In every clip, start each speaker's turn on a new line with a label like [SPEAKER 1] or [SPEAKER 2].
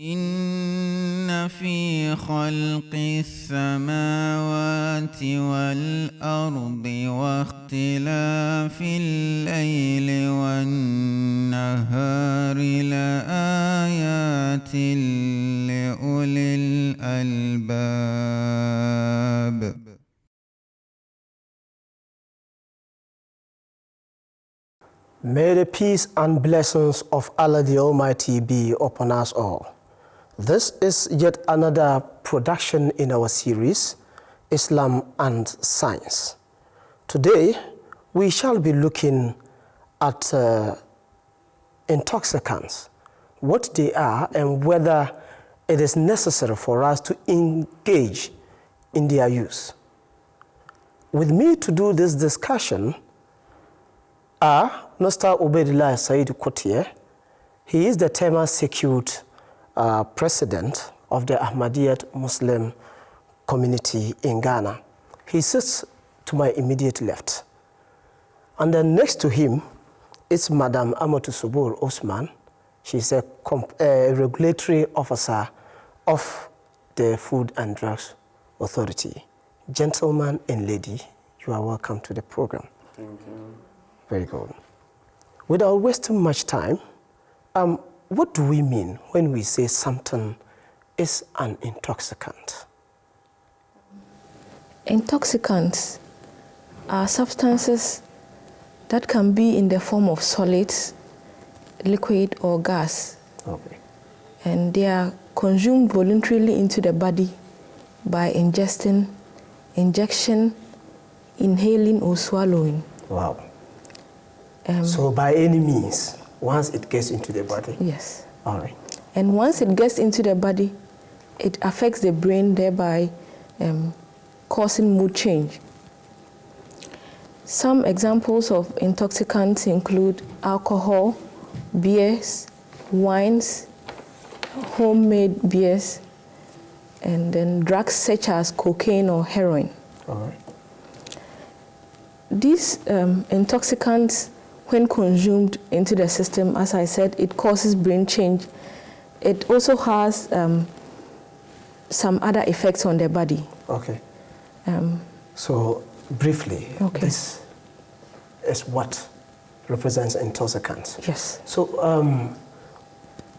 [SPEAKER 1] إن في خلق السماوات والأرض واختلاف الليل والنهار لآيات لأولي الألباب.
[SPEAKER 2] May the peace and blessings of Allah the Almighty be upon us all. This is yet another production in our series, Islam and Science. Today, we shall be looking at intoxicants, what they are and whether it is necessary for us to engage in their use. With me to do this discussion are Mr. Ubaidillah Said Kotier. He is the Tema Secured President of the Ahmadiyyat Muslim community in Ghana. He sits to my immediate left. And then next to him is Madam Amatu Subur Osman. She's a regulatory officer of the Food and Drugs Authority. Gentleman and lady, you are welcome to the program.
[SPEAKER 3] Thank you.
[SPEAKER 2] Very good. Without wasting much time, what do we mean when we say something is an intoxicant?
[SPEAKER 4] Intoxicants are substances that can be in the form of solids, liquid, or gas.
[SPEAKER 2] Okay.
[SPEAKER 4] And they are consumed voluntarily into the body by ingestion, inhaling, or swallowing.
[SPEAKER 2] Wow. So by any means, once it gets into the body?
[SPEAKER 4] Yes.
[SPEAKER 2] All right.
[SPEAKER 4] And once it gets into the body, it affects the brain, thereby causing mood change. Some examples of intoxicants include alcohol, beers, wines, homemade beers, and then drugs such as cocaine or heroin.
[SPEAKER 2] All right.
[SPEAKER 4] These intoxicants, when consumed into the system, as I said, it causes brain change. It also has some other effects on the body.
[SPEAKER 2] Okay. So briefly,
[SPEAKER 4] okay.
[SPEAKER 2] This is what represents intoxicants.
[SPEAKER 4] Yes.
[SPEAKER 2] So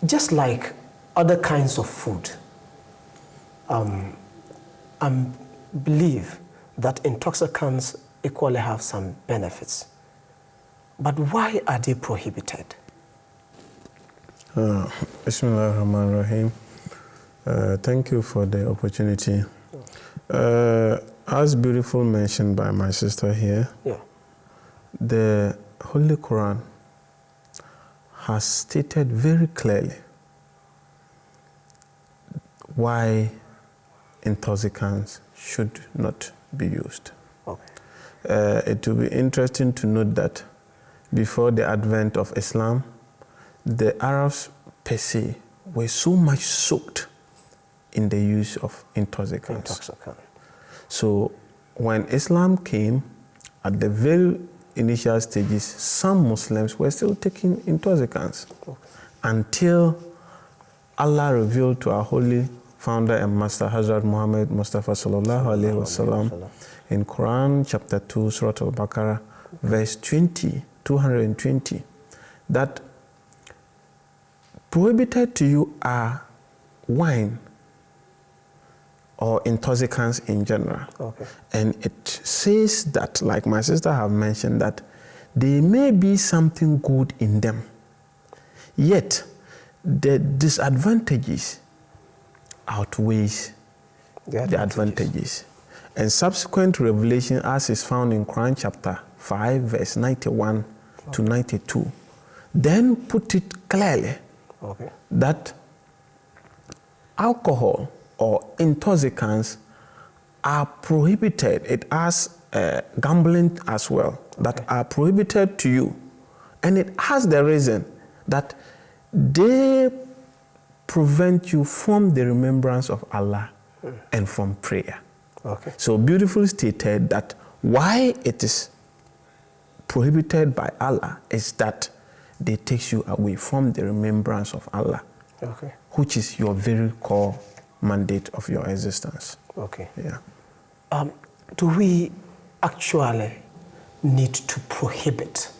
[SPEAKER 2] just like other kinds of food, I believe that intoxicants equally have some benefits. But why are they prohibited?
[SPEAKER 3] Bismillah ar-Rahman ar-Rahim. Thank you for the opportunity. As beautiful mentioned by my sister here, the Holy Quran has stated very clearly why intoxicants should not be used.
[SPEAKER 2] Okay.
[SPEAKER 3] It will be interesting to note that before the advent of Islam, the Arabs per se were so much soaked in the use of intoxicants. So when Islam came, at the very initial stages, some Muslims were still taking intoxicants until Allah revealed to our holy founder and master, Hazrat Muhammad Mustafa sallallahu alaihi wasallam, in Quran chapter 2, Surah Al-Baqarah, verse 220, that prohibited to you are wine or intoxicants in general.
[SPEAKER 2] Okay.
[SPEAKER 3] And it says that, like my sister have mentioned, that there may be something good in them, yet the disadvantages outweighs the advantages. And subsequent revelation, as is found in Quran chapter 5, verse 91 to 92, then put it clearly that alcohol or intoxicants are prohibited. It has gambling as well, that are prohibited to you. And it has the reason that they prevent you from the remembrance of Allah and from prayer.
[SPEAKER 2] Okay.
[SPEAKER 3] So beautifully stated that why it is prohibited by Allah is that they take you away from the remembrance of Allah.
[SPEAKER 2] Okay.
[SPEAKER 3] which is your very core mandate of your existence.
[SPEAKER 2] Okay.
[SPEAKER 3] Yeah.
[SPEAKER 2] Do we actually need to prohibit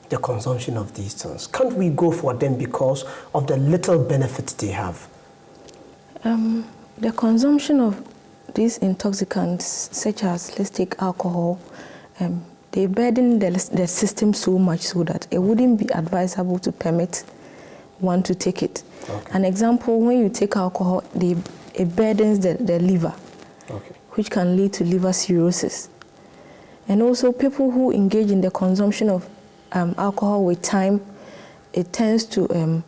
[SPEAKER 2] the consumption of these things? Can't we go for them because of the little benefits they have?
[SPEAKER 4] The consumption of these intoxicants, such as, let's take alcohol, they burden the system so much so that it wouldn't be advisable to permit one to take it.
[SPEAKER 2] Okay.
[SPEAKER 4] An example, when you take alcohol, it burdens the liver,
[SPEAKER 2] Okay.
[SPEAKER 4] which can lead to liver cirrhosis. And also, people who engage in the consumption of alcohol with time, it tends to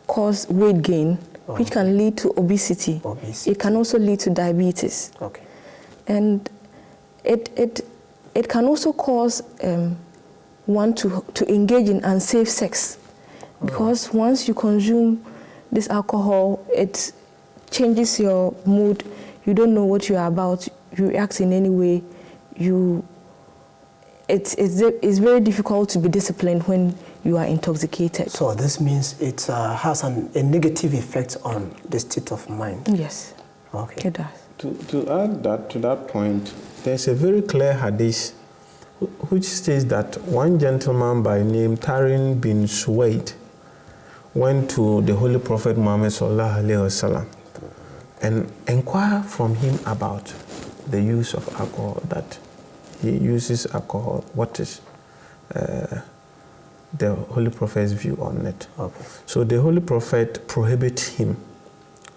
[SPEAKER 4] cause weight gain, which can lead to obesity. It can also lead to diabetes.
[SPEAKER 2] Okay.
[SPEAKER 4] And it can also cause one to engage in unsafe sex, because once you consume this alcohol, it changes your mood. You don't know what you are about. You react in any way. It's very difficult to be disciplined when you are intoxicated.
[SPEAKER 2] So this means it has a negative effect on the state of mind.
[SPEAKER 4] Yes.
[SPEAKER 2] Okay.
[SPEAKER 4] It does.
[SPEAKER 3] To add that to that point, there's a very clear hadith which states that one gentleman by name Tarin bin Suwaid went to the Holy Prophet Muhammad sallallahu alaihi wasallam and inquired from him about the use of alcohol, that he uses alcohol. What is the Holy Prophet's view on it?
[SPEAKER 2] Okay.
[SPEAKER 3] So the Holy Prophet prohibits him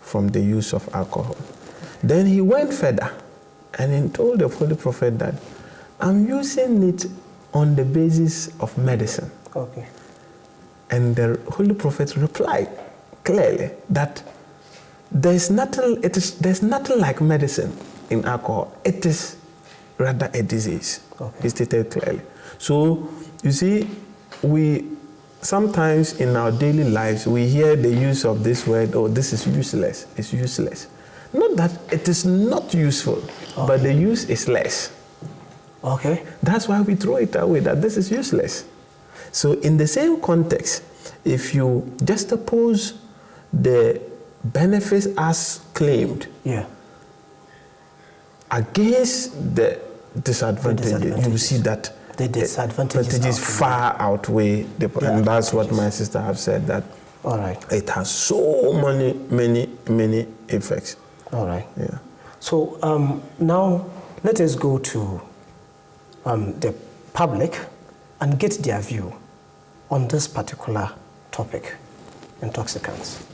[SPEAKER 3] from the use of alcohol. Then he went further and he told the Holy Prophet that I'm using it on the basis of medicine.
[SPEAKER 2] Okay.
[SPEAKER 3] And the Holy Prophet replied clearly that there's nothing like medicine in alcohol. It is rather a disease.
[SPEAKER 2] Okay.
[SPEAKER 3] He stated clearly. So you see, we sometimes in our daily lives we hear the use of this word, oh, this is useless. It's useless. Not that it is not useful, but the use is less.
[SPEAKER 2] Okay.
[SPEAKER 3] That's why we throw it away, that this is useless. So in the same context, if you juxtapose the benefits as claimed against the disadvantages, you see that
[SPEAKER 2] the disadvantages
[SPEAKER 3] far outweigh the, and that's what my sister have said, that
[SPEAKER 2] all right,
[SPEAKER 3] it has so many effects.
[SPEAKER 2] All right.
[SPEAKER 3] Yeah.
[SPEAKER 2] So now let us go to the public and get their view on this particular topic, intoxicants.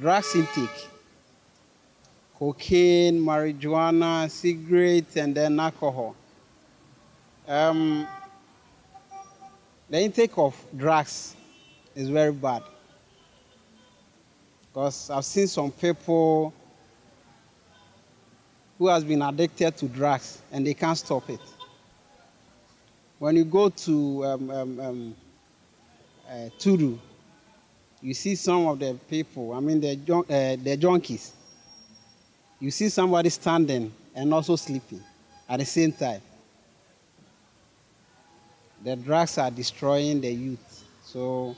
[SPEAKER 5] Drugs intake, cocaine, marijuana, cigarettes, and then alcohol. The intake of drugs is very bad, because I've seen some people who has been addicted to drugs and they can't stop it. When you go to Turu, you see some of the people, I mean the junkies. You see somebody standing and also sleeping at the same time. The drugs are destroying the youth. So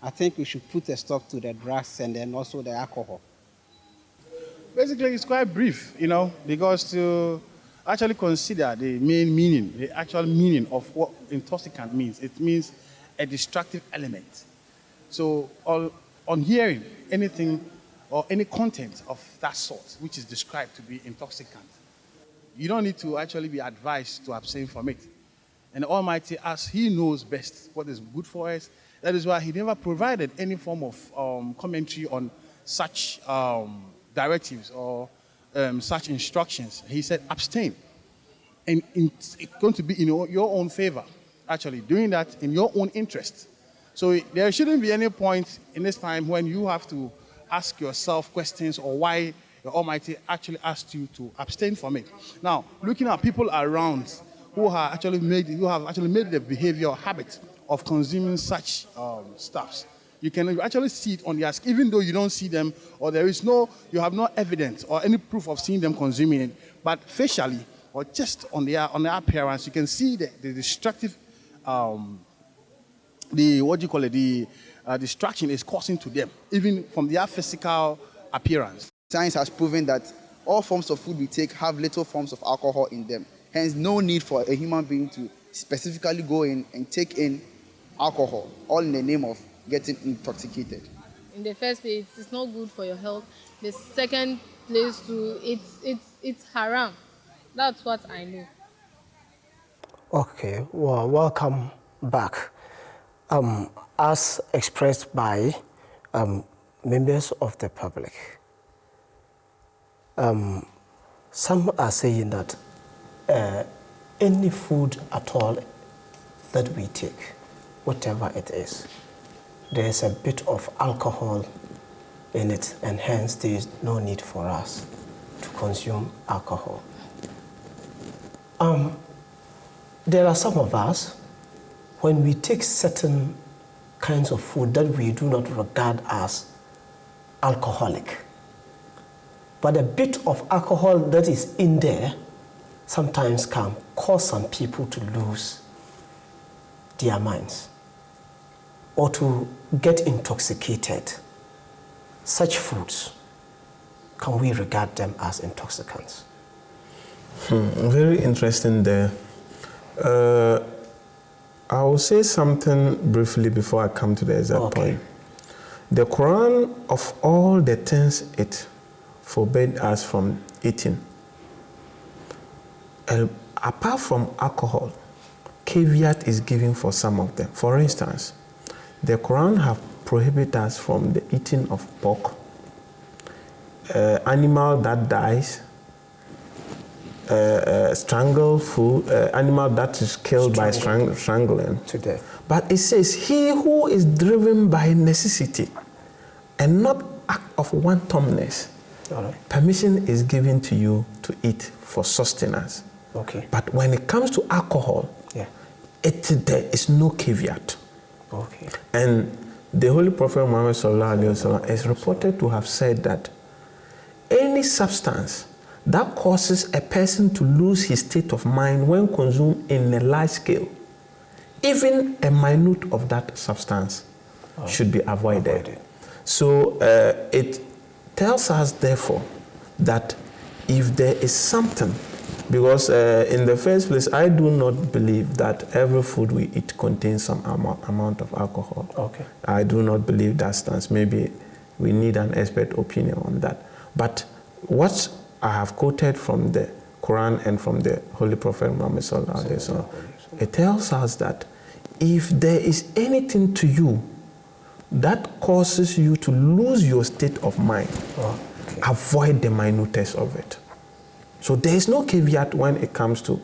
[SPEAKER 5] I think we should put a stop to the drugs and then also the alcohol.
[SPEAKER 6] Basically, it's quite brief, because to actually consider the main meaning, the actual meaning of what intoxicant means, it means a destructive element. So on hearing anything or any content of that sort, which is described to be intoxicant, you don't need to actually be advised to abstain from it. And the Almighty, as He knows best what is good for us, that is why He never provided any form of commentary on such directives or such instructions. He said, abstain. And it's going to be in your own favor, actually, doing that in your own interest. So there shouldn't be any point in this time when you have to ask yourself questions or why the Almighty actually asked you to abstain from it. Now, looking at people around who have actually made the behavior or habit of consuming such stuffs, you can actually see it on their skin, even though you don't see them, or you have no evidence or any proof of seeing them consuming it. But facially, or just on their appearance, you can see the destructive the distraction is causing to them, even from their physical appearance.
[SPEAKER 7] Science has proven that all forms of food we take have little forms of alcohol in them. Hence, no need for a human being to specifically go in and take in alcohol, all in the name of getting intoxicated.
[SPEAKER 8] In the first place, it's not good for your health. The second place, it's haram. That's what I know.
[SPEAKER 2] Okay, well, welcome back. As expressed by members of the public, some are saying that any food at all that we take, whatever it is, there's a bit of alcohol in it, and hence there is no need for us to consume alcohol. There are some of us, when we take certain kinds of food that we do not regard as alcoholic, but a bit of alcohol that is in there sometimes can cause some people to lose their minds or to get intoxicated. Such foods, can we regard them as intoxicants?
[SPEAKER 3] Very interesting there. I will say something briefly before I come to the exact point. The Quran, of all the things it forbade us from eating, apart from alcohol, caveat is given for some of them. For instance, the Quran have prohibited us from the eating of pork, animal that dies, strangled food, animal that is killed by strangling.
[SPEAKER 2] To death.
[SPEAKER 3] But it says, he who is driven by necessity and not act of wantonness, permission is given to you to eat for sustenance.
[SPEAKER 2] Okay.
[SPEAKER 3] But when it comes to alcohol, there is no caveat.
[SPEAKER 2] Okay.
[SPEAKER 3] And the Holy Prophet Muhammad is reported to have said that any substance that causes a person to lose his state of mind when consumed in a large scale, even a minute of that substance should be avoided. So it tells us, therefore, that if there is something, because in the first place, I do not believe that every food we eat contains some amount of alcohol.
[SPEAKER 2] Okay.
[SPEAKER 3] I do not believe that stance. Maybe we need an expert opinion on that. But what I have quoted from the Quran and from the Holy Prophet Muhammad sallallahu alaihi wasallam, it tells us that if there is anything to you that causes you to lose your state of mind, avoid the minutest of it. So there is no caveat when it comes to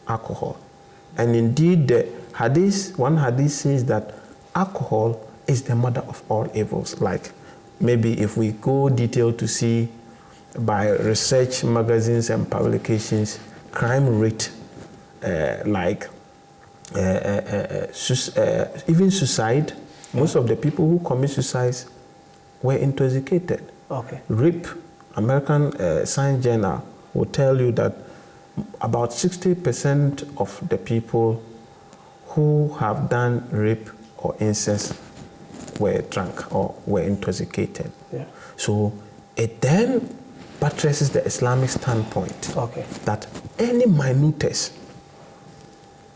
[SPEAKER 3] alcohol. And indeed, the hadith, one hadith says that alcohol is the mother of all evils. Like maybe if we go detailed to see by research magazines and publications, crime rate, even suicide, most of the people who commit suicide were intoxicated.
[SPEAKER 2] Okay.
[SPEAKER 3] Rape, American Science Journal will tell you that about 60% of the people who have done rape or incest were drunk or were intoxicated.
[SPEAKER 2] Yeah.
[SPEAKER 3] So it then buttresses the Islamic standpoint that any minutest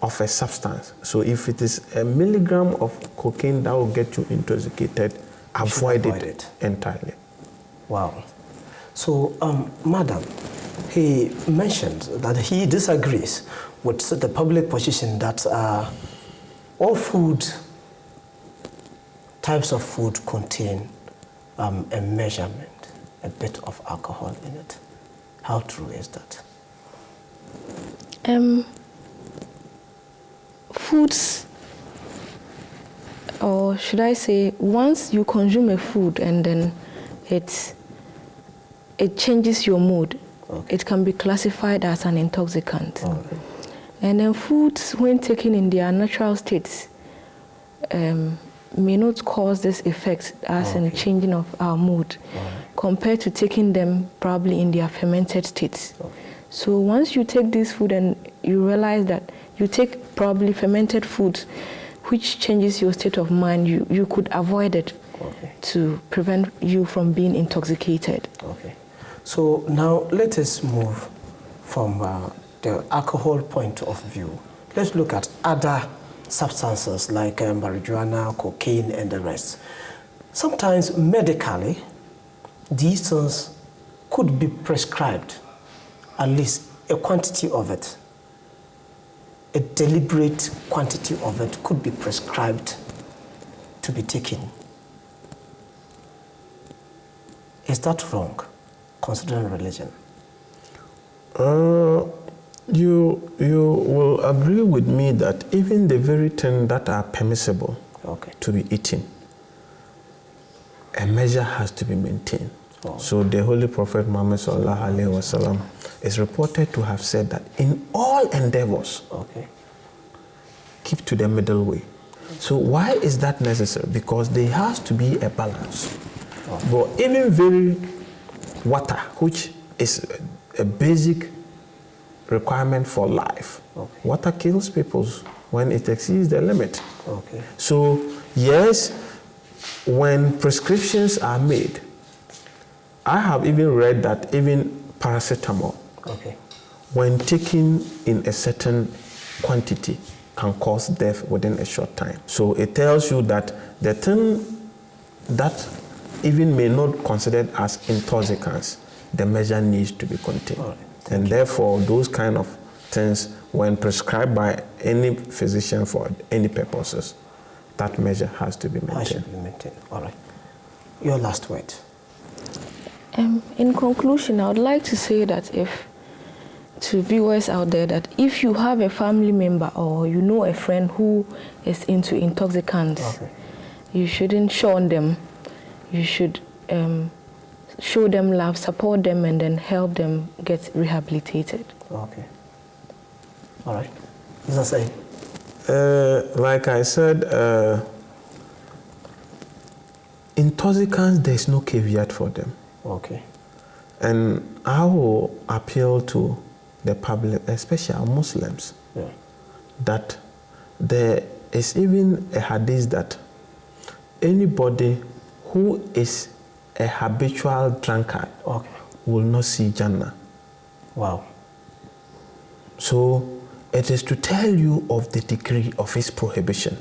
[SPEAKER 3] of a substance, so if it is a milligram of cocaine that will get you intoxicated, avoid it entirely.
[SPEAKER 2] Wow. So, Madam, he mentioned that he disagrees with the public position that all food, types of food contain a measurement, a bit of alcohol in it. How true is that?
[SPEAKER 4] Foods, or should I say, once you consume a food and then it changes your mood, it can be classified as an intoxicant. And then foods, when taken in their natural states, may not cause this effect as in changing of our mood, compared to taking them probably in their fermented states. So once you take this food and you realize that you take probably fermented foods, which changes your state of mind, you could avoid it to prevent you from being intoxicated.
[SPEAKER 2] Okay. So now let us move from the alcohol point of view. Let's look at other substances like marijuana, cocaine, and the rest. Sometimes medically, these things could be prescribed, at least a quantity of it. A deliberate quantity of it could be prescribed to be taken. Is that wrong, considering religion?
[SPEAKER 3] You will agree with me that even the very things that are permissible to be eaten, a measure has to be maintained. So the Holy Prophet Muhammad ﷺ is reported to have said that in all endeavors, keep to the middle way. So why is that necessary? Because there has to be a balance. But even very water, which is a basic requirement for life, water kills people when it exceeds the limit. So yes, when prescriptions are made, I have even read that even paracetamol, when taken in a certain quantity, can cause death within a short time. So it tells you that the thing that even may not considered as intoxicants, the measure needs to be contained. And therefore, those kind of things, when prescribed by any physician for any purposes, that measure has to be maintained.
[SPEAKER 2] Should be maintained. All right. Your last word.
[SPEAKER 4] In conclusion, I would like to say that to viewers out there, that if you have a family member or you know a friend who is into intoxicants, you shouldn't shun them. You should show them love, support them, and then help them get rehabilitated.
[SPEAKER 2] Okay. All right. Is that saying?
[SPEAKER 3] Like I said, intoxicants, there's no caveat for them.
[SPEAKER 2] Okay.
[SPEAKER 3] And I will appeal to the public, especially our Muslims, that there is even a hadith that anybody who is a habitual drunkard will not see Jannah.
[SPEAKER 2] Wow.
[SPEAKER 3] So it is to tell you of the degree of its prohibition.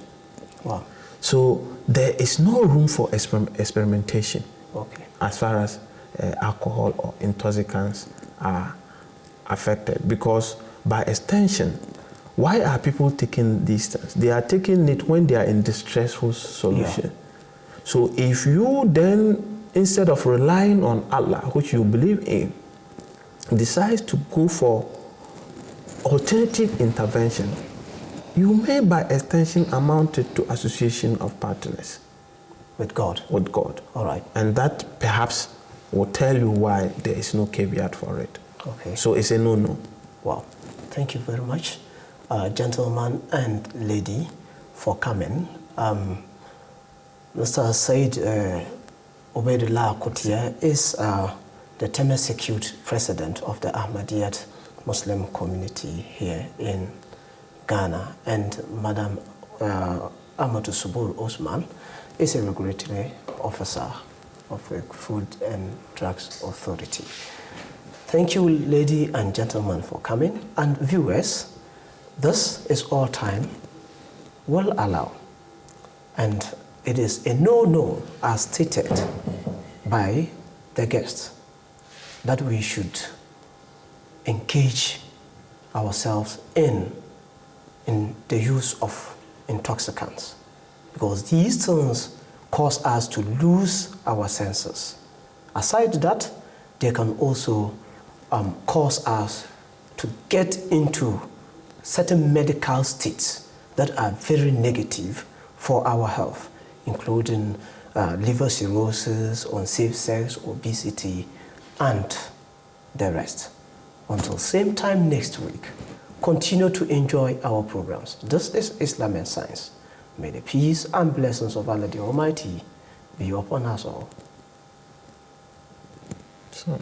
[SPEAKER 2] Wow.
[SPEAKER 3] So there is no room for experimentation as far as alcohol or intoxicants are affected, because by extension, why are people taking these things? They are taking it when they are in distressful solution. So if you then, instead of relying on Allah, which you believe in, decides to go for alternative intervention, you may by extension amount it to association of partners
[SPEAKER 2] with God.
[SPEAKER 3] With God.
[SPEAKER 2] All right.
[SPEAKER 3] And that perhaps will tell you why there is no caveat for it.
[SPEAKER 2] Okay.
[SPEAKER 3] So it's a no-no.
[SPEAKER 2] Wow. Thank you very much, gentleman and lady, for coming. Mr. Said Ubaidullah Kutia is the Temasecute president of the Ahmadiyyat Muslim community here in Ghana, and Madam Amatu Subur Osman is a regulatory officer of the Food and Drugs Authority. Thank you, ladies and gentlemen, for coming. And viewers, this is all time will allow. And it is a no-no, as stated by the guests, that we should engage ourselves in the use of intoxicants, because these things cause us to lose our senses. Aside that, they can also cause us to get into certain medical states that are very negative for our health, including liver cirrhosis, unsafe sex, obesity, and the rest. Until same time next week, continue to enjoy our programs. This is Islam and Science. May the peace and blessings of Allah the Almighty be upon us all.
[SPEAKER 3] So,